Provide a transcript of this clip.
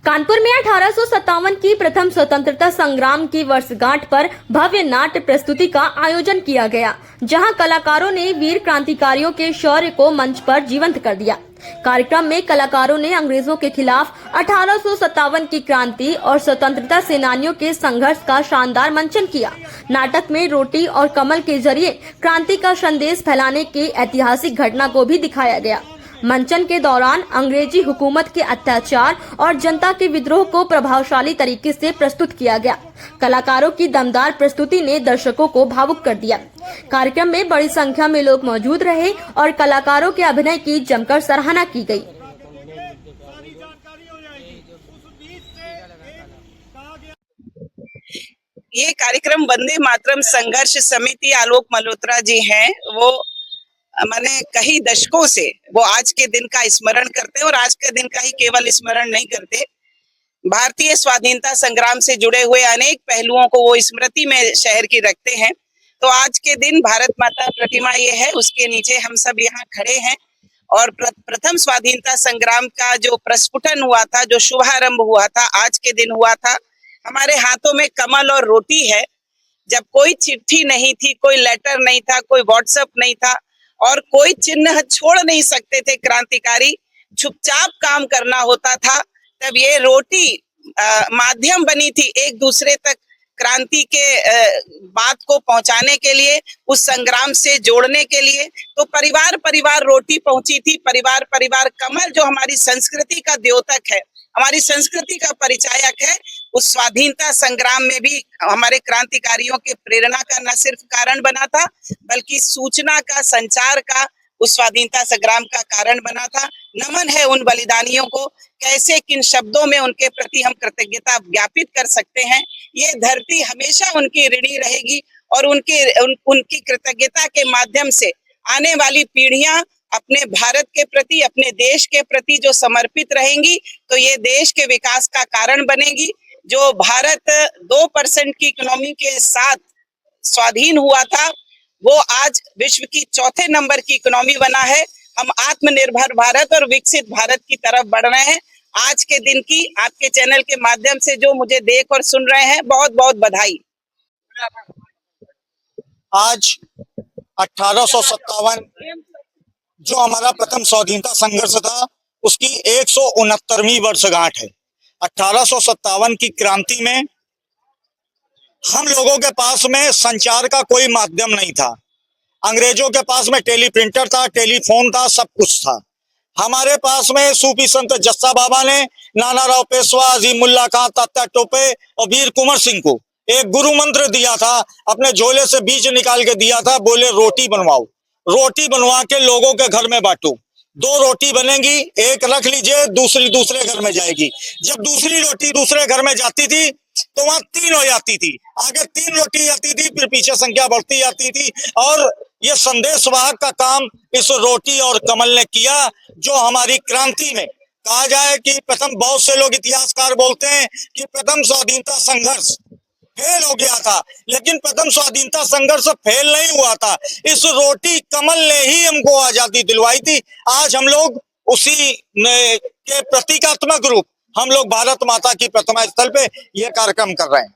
कानपुर में 1857 की प्रथम स्वतंत्रता संग्राम की वर्षगांठ पर भव्य नाट्य प्रस्तुति का आयोजन किया गया, जहां कलाकारों ने वीर क्रांतिकारियों के शौर्य को मंच पर जीवंत कर दिया। कार्यक्रम में कलाकारों ने अंग्रेजों के खिलाफ 1857 की क्रांति और स्वतंत्रता सेनानियों के संघर्ष का शानदार मंचन किया। नाटक में रोटी और कमल के जरिए क्रांति का संदेश फैलाने की ऐतिहासिक घटना को भी दिखाया गया। मंचन के दौरान अंग्रेजी हुकूमत के अत्याचार और जनता के विद्रोह को प्रभावशाली तरीके से प्रस्तुत किया गया। कलाकारों की दमदार प्रस्तुति ने दर्शकों को भावुक कर दिया। कार्यक्रम में बड़ी संख्या में लोग मौजूद रहे और कलाकारों के अभिनय की जमकर सराहना की गई। ये कार्यक्रम वंदे मातरम संघर्ष समिति आलोक मल्होत्रा जी हैं, वो मैंने कई दशकों से वो आज के दिन का स्मरण करते हैं और आज के दिन का ही केवल स्मरण नहीं करते, भारतीय स्वाधीनता संग्राम से जुड़े हुए अनेक पहलुओं को वो स्मृति में शहर की रखते हैं। तो आज के दिन भारत माता प्रतिमा ये है, उसके नीचे हम सब यहाँ खड़े हैं और प्रथम स्वाधीनता संग्राम का जो प्रस्फुटन हुआ था, जो शुभारंभ हुआ था, आज के दिन हुआ था। हमारे हाथों में कमल और रोटी है। जब कोई चिट्ठी नहीं थी, कोई लेटर नहीं था, कोई व्हाट्सएप नहीं था और कोई चिन्ह छोड़ नहीं सकते थे क्रांतिकारी, चुपचाप काम करना होता था, तब ये रोटी माध्यम बनी थी एक दूसरे तक क्रांति के बात को पहुंचाने के लिए, उस संग्राम से जोड़ने के लिए। तो परिवार परिवार रोटी पहुंची थी, परिवार परिवार कमल, जो हमारी संस्कृति का द्योतक है, हमारी संस्कृति का परिचायक है। उस स्वाधीनता संग्राम में भी हमारे क्रांतिकारियों के प्रेरणा का न सिर्फ कारण बना था, बल्कि सूचना का, संचार का, उस स्वाधीनता संग्राम का कारण बना था। नमन है उन बलिदानियों को, कैसे किन शब्दों में उनके प्रति हम कृतज्ञता ज्ञापित कर सकते हैं। ये धरती हमेशा उनकी ऋणी रहेगी और उनकी कृतज्ञता के माध्यम से आने वाली पीढ़ियां अपने भारत के प्रति, अपने देश के प्रति जो समर्पित रहेंगी, तो ये देश के विकास का कारण बनेगी। जो भारत 2% की इकोनॉमी के साथ स्वाधीन हुआ था, वो आज विश्व की चौथे नंबर की इकोनॉमी बना है। हम आत्मनिर्भर भारत और विकसित भारत की तरफ बढ़ रहे हैं। आज के दिन की आपके चैनल के माध्यम से जो मुझे देख और सुन रहे हैं, बहुत बहुत बधाई। आज 1857 जो हमारा प्रथम स्वाधीनता संघर्ष था, उसकी 169वीं वर्षगांठ है। 1857 की क्रांति में हम लोगों के पास में संचार का कोई माध्यम नहीं था। अंग्रेजों के पास में टेलीप्रिंटर था, टेलीफोन था, सब कुछ था। हमारे पास में सूफी संत जस्सा बाबा ने नाना राव पेशवा, अजीमुल्ला खां, तात्या टोपे और वीर कुंवर सिंह को एक गुरु मंत्र दिया था, अपने झोले से बीज निकाल के दिया था। बोले रोटी बनवाओ, रोटी बनवा के लोगों के घर में बांटो। 2 रोटी बनेगी, एक रख लीजिए, दूसरी दूसरे घर में जाएगी। जब दूसरी रोटी दूसरे घर में जाती थी तो वहां 3 हो जाती थी, आगे 3 रोटी आती थी, फिर पीछे संख्या बढ़ती जाती थी। और ये संदेश वाहक का काम इस रोटी और कमल ने किया, जो हमारी क्रांति में कहा जाए कि प्रथम, बहुत से लोग इतिहासकार बोलते हैं कि प्रथम स्वाधीनता संघर्ष फेल हो गया था, लेकिन प्रथम स्वाधीनता संघर्ष फेल नहीं हुआ था। इस रोटी कमल ने ही हमको आजादी दिलवाई थी। आज हम लोग उसी के प्रतीकात्मक रूप हम लोग भारत माता की प्रतिमा स्थल पे ये कार्यक्रम कर रहे हैं।